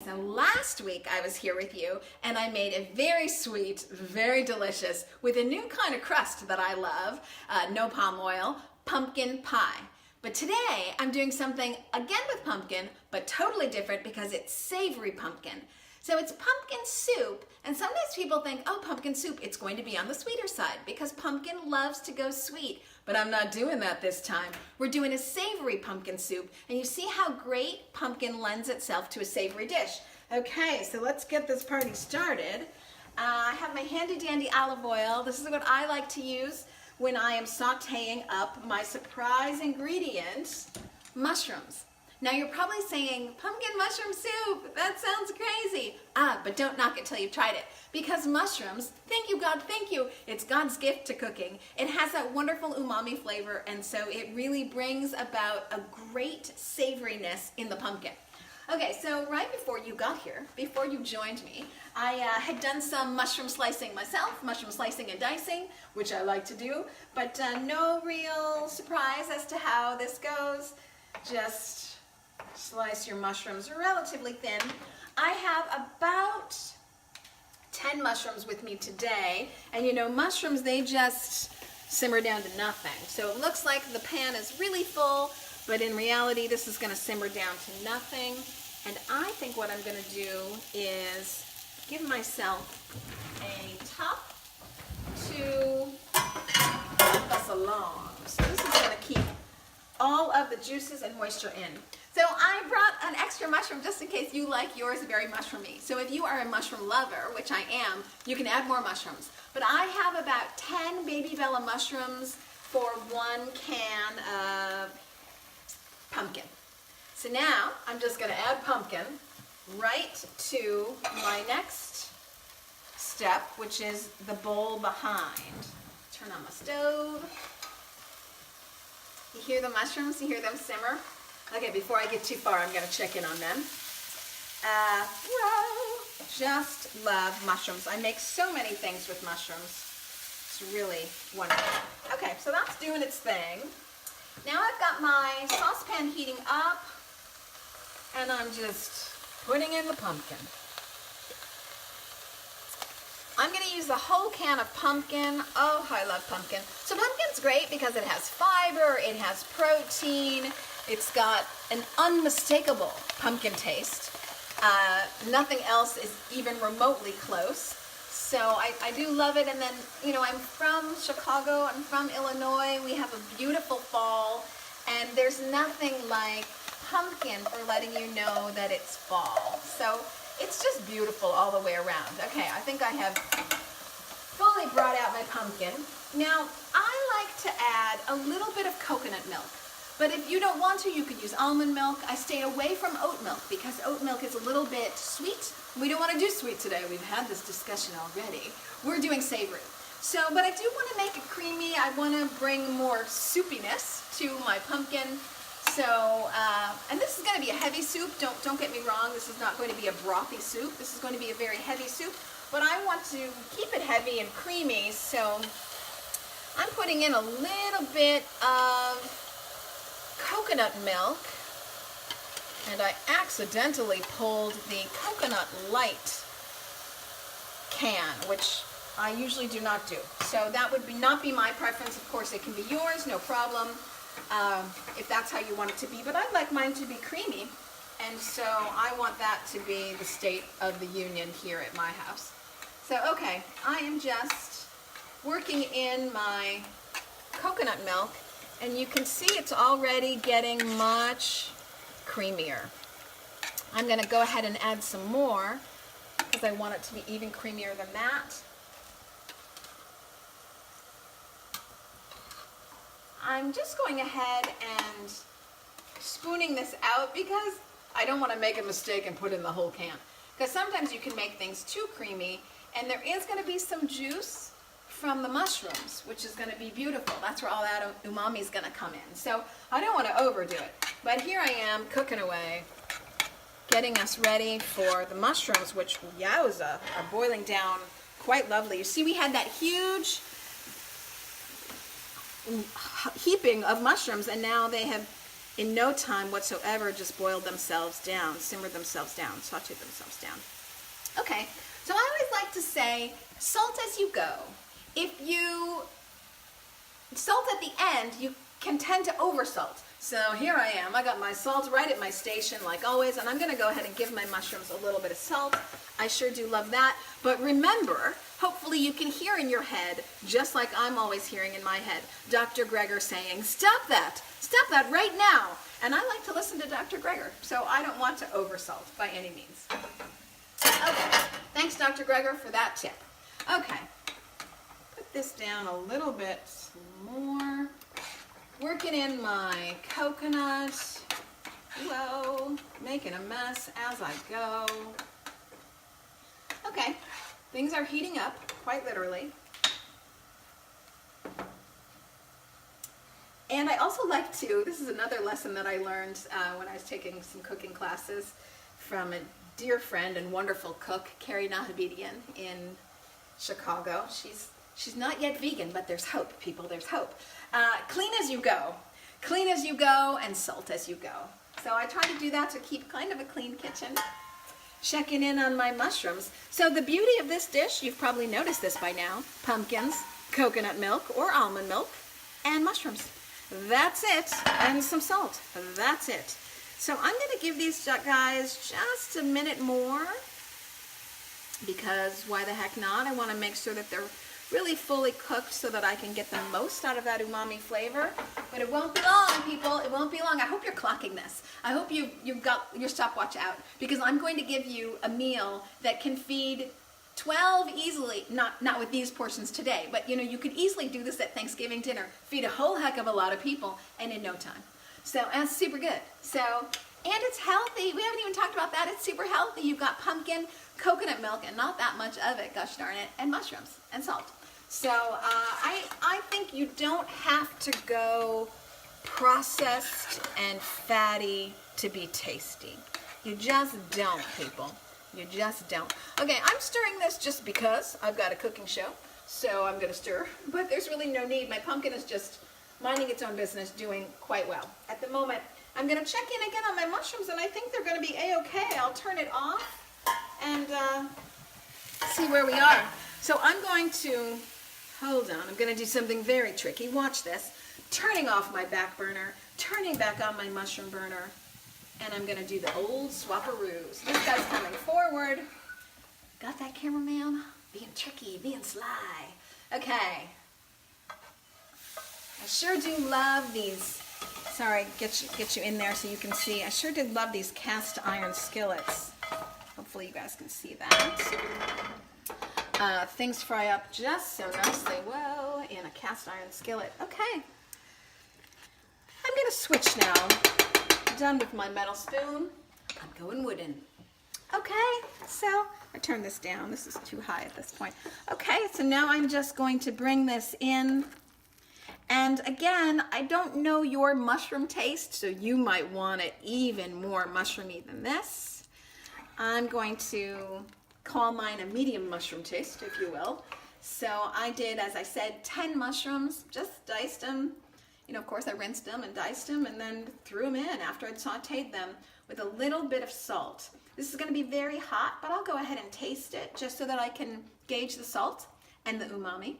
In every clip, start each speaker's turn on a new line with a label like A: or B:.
A: So last week I was here with you and I made a very sweet, very delicious, with a new kind of crust that I love, no palm oil, pumpkin pie. But today I'm doing something again with pumpkin, but totally different because it's savory pumpkin. So it's pumpkin soup, and sometimes people think, oh, pumpkin soup, it's going to be on the sweeter side because pumpkin loves to go sweet. But I'm not doing that this time. We're doing a savory pumpkin soup, and you see how great pumpkin lends itself to a savory dish. Okay, so let's get this party started. I have my handy dandy olive oil. This is what I like to use when I am sauteing up my surprise ingredient, mushrooms. Now you're probably saying, pumpkin mushroom soup, that sounds crazy. But don't knock it till you've tried it. Because mushrooms, thank you God, thank you, it's God's gift to cooking. It has that wonderful umami flavor, and so it really brings about a great savoriness in the pumpkin. Okay, so right before you got here, before you joined me, I had done some mushroom slicing myself, mushroom slicing and dicing, which I like to do, but no real surprise as to how this goes. Just slice your mushrooms relatively thin. I have about 10 mushrooms with me today, and you know, mushrooms, they just simmer down to nothing. So it looks like the pan is really full, but in reality this is going to simmer down to nothing. And I think what I'm going to do is give myself a top to help us along. So this is going to keep all of the juices and moisture in. So I brought an extra mushroom just in case you like yours very mushroomy. So if you are a mushroom lover, which I am, you can add more mushrooms. But I have about 10 baby bella mushrooms for 1 can of pumpkin. So now I'm just going to add pumpkin right to my next step, which is the bowl behind. Turn on my stove. You hear the mushrooms? You hear them simmer? Okay, before I get too far, I'm going to check in on them. Just love mushrooms. I make so many things with mushrooms. It's really wonderful. Okay, so that's doing its thing. Now I've got my saucepan heating up, and I'm just putting in the pumpkin. I'm going to use the whole can of pumpkin. Oh, I love pumpkin. So pumpkin's great because it has fiber, it has protein, it's got an unmistakable pumpkin taste. Nothing else is even remotely close. So I do love it. And then, you know, I'm from Chicago, I'm from Illinois. We have a beautiful fall, and there's nothing like pumpkin for letting you know that it's fall. So it's just beautiful all the way around. Okay, I think I have fully brought out my pumpkin. Now, I like to add a little bit of coconut milk. But if you don't want to, you could use almond milk. I stay away from oat milk because oat milk is a little bit sweet. We don't want to do sweet today. We've had this discussion already. We're doing savory. So, but I do want to make it creamy. I want to bring more soupiness to my pumpkin. So, and this is going to be a heavy soup. Don't get me wrong. This is not going to be a brothy soup. This is going to be a very heavy soup. But I want to keep it heavy and creamy. So I'm putting in a little bit of coconut milk, and I accidentally pulled the coconut light can, which I usually do not do. So that would not be my preference. Of course, it can be yours, no problem, if that's how you want it to be. But I'd like mine to be creamy, and so I want that to be the state of the union here at my house. So, okay, I am just working in my coconut milk, and you can see it's already getting much creamier. I'm going to go ahead and add some more because I want it to be even creamier than that. I'm just going ahead and spooning this out because I don't want to make a mistake and put in the whole can. Because sometimes you can make things too creamy, and there is going to be some juice from the mushrooms, which is going to be beautiful. That's where all that umami is going to come in. So I don't want to overdo it. But here I am cooking away, getting us ready for the mushrooms, which, yowza, are boiling down quite lovely. You see, we had that huge heaping of mushrooms, and now they have in no time whatsoever just boiled themselves down, simmered themselves down, sauteed themselves down. Okay, so I always like to say, salt as you go. If you salt at the end, you can tend to oversalt. So here I am, I got my salt right at my station like always, and I'm gonna go ahead and give my mushrooms a little bit of salt. I sure do love that. But remember, hopefully you can hear in your head, just like I'm always hearing in my head, Dr. Greger saying, stop that right now. And I like to listen to Dr. Greger, so I don't want to oversalt by any means. Okay, thanks Dr. Greger for that tip. Okay, put this down a little bit more. Working in my coconut. Whoa, making a mess as I go. Okay, things are heating up, quite literally. And I also like to, this is another lesson that I learned when I was taking some cooking classes from a dear friend and wonderful cook, Carrie Nahabedian in Chicago. She's not yet vegan, but there's hope, people, there's hope. Clean as you go. Clean as you go and salt as you go. So I try to do that to keep kind of a clean kitchen. Checking in on my mushrooms. So the beauty of this dish, you've probably noticed this by now, pumpkins, coconut milk or almond milk, and mushrooms. That's it, and some salt. That's it. So I'm going to give these guys just a minute more, because why the heck not? I want to make sure that they're really fully cooked so that I can get the most out of that umami flavor. But it won't be long, people. It won't be long. I hope you're clocking this. I hope you've got your stopwatch out, because I'm going to give you a meal that can feed 12 easily, not with these portions today, but you could easily do this at Thanksgiving dinner, feed a whole heck of a lot of people, and in no time. So, and it's super good. So, and it's healthy. We haven't even talked about that. It's super healthy. You've got pumpkin, coconut milk, and not that much of it, gosh darn it, and mushrooms and salt. So I think you don't have to go processed and fatty to be tasty. You just don't, people. You just don't. Okay, I'm stirring this just because I've got a cooking show, so I'm going to stir. But there's really no need. My pumpkin is just minding its own business, doing quite well. At the moment, I'm going to check in again on my mushrooms, and I think they're going to be A-okay. I'll turn it off and see where we are. So I'm going to, hold on, I'm going to do something very tricky. Watch this. Turning off my back burner, turning back on my mushroom burner, and I'm going to do the old swapperoos. This guy's coming forward. Got that, cameraman? Being tricky, being sly. Okay. I sure do love these. Sorry, get you in there so you can see. I sure did love these cast iron skillets. Hopefully you guys can see that. Things fry up just so nicely. Whoa, in a cast iron skillet. Okay. I'm going to switch now. Done with my metal spoon. I'm going wooden. Okay, so I turn this down. This is too high at this point. Okay, so now I'm just going to bring this in. And again, I don't know your mushroom taste, so you might want it even more mushroomy than this. I'm going to call mine a medium mushroom taste, if you will. So I did, as I said, 10 mushrooms, just diced them. Of course, I rinsed them and diced them and then threw them in after I'd sauteed them with a little bit of salt. This is going to be very hot, but I'll go ahead and taste it just so that I can gauge the salt and the umami.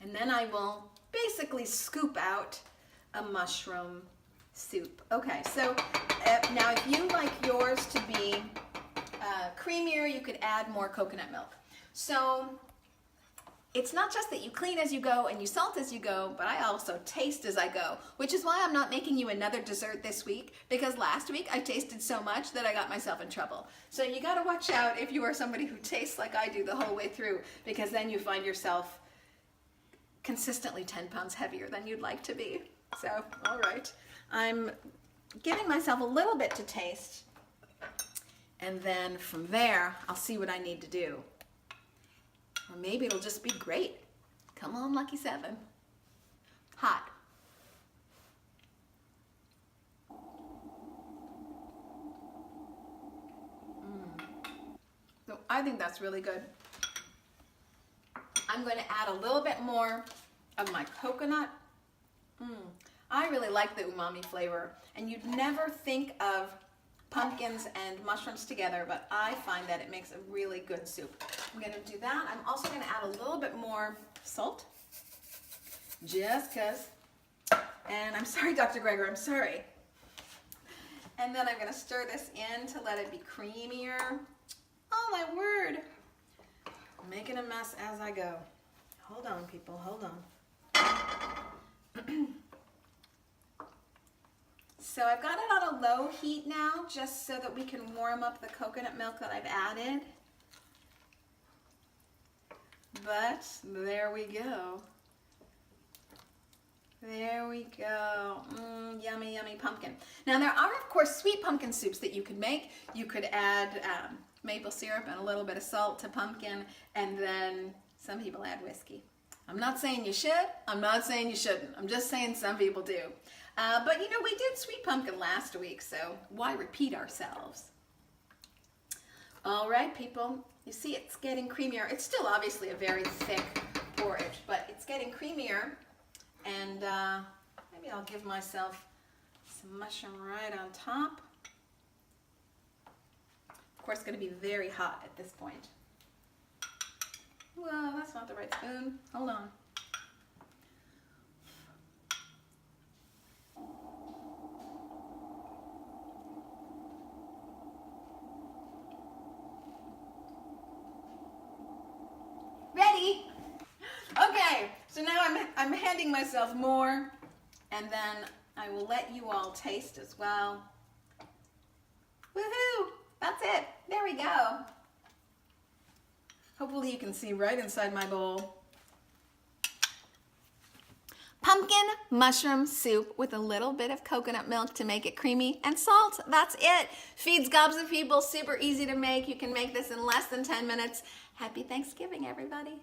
A: And then I will basically scoop out a mushroom soup. Okay, so now if you like yours to be creamier, you could add more coconut milk. So it's not just that you clean as you go and you salt as you go, but I also taste as I go, which is why I'm not making you another dessert this week, because last week I tasted so much that I got myself in trouble. So you got to watch out if you are somebody who tastes like I do the whole way through, because then you find yourself consistently 10 pounds heavier than you'd like to be. So, all right. I'm giving myself a little bit to taste, and then from there, I'll see what I need to do. Or maybe it'll just be great. Come on, Lucky 7. Hot. So I think that's really good. I'm going to add a little bit more of my coconut. I really like the umami flavor, and you'd never think of pumpkins and mushrooms together, but I find that it makes a really good soup. I'm gonna do that. I'm also gonna add a little bit more salt, just cause. And I'm sorry, Dr. Greger, I'm sorry. And then I'm gonna stir this in to let it be creamier. Oh my word. I'm making a mess as I go. Hold on, people, hold on. So I've got it on a low heat now, just so that we can warm up the coconut milk that I've added. But there we go. There we go. Yummy, yummy pumpkin. Now there are, of course, sweet pumpkin soups that you could make. You could add maple syrup and a little bit of salt to pumpkin, and then some people add whiskey. I'm not saying you should. I'm not saying you shouldn't. I'm just saying some people do. But you know, we did sweet pumpkin last week, so why repeat ourselves? All right, people. You see it's getting creamier. It's still obviously a very thick porridge, but it's getting creamier. And maybe I'll give myself some mushroom right on top. Of course, it's going to be very hot at this point. Well, that's not the right spoon. Hold on. Ready? Okay, so now I'm handing myself more, and then I will let you all taste as well. Woohoo! That's it. There we go. Hopefully you can see right inside my bowl. Pumpkin mushroom soup with a little bit of coconut milk to make it creamy and salt. That's it. Feeds gobs of people. Super easy to make. You can make this in less than 10 minutes. Happy Thanksgiving, everybody.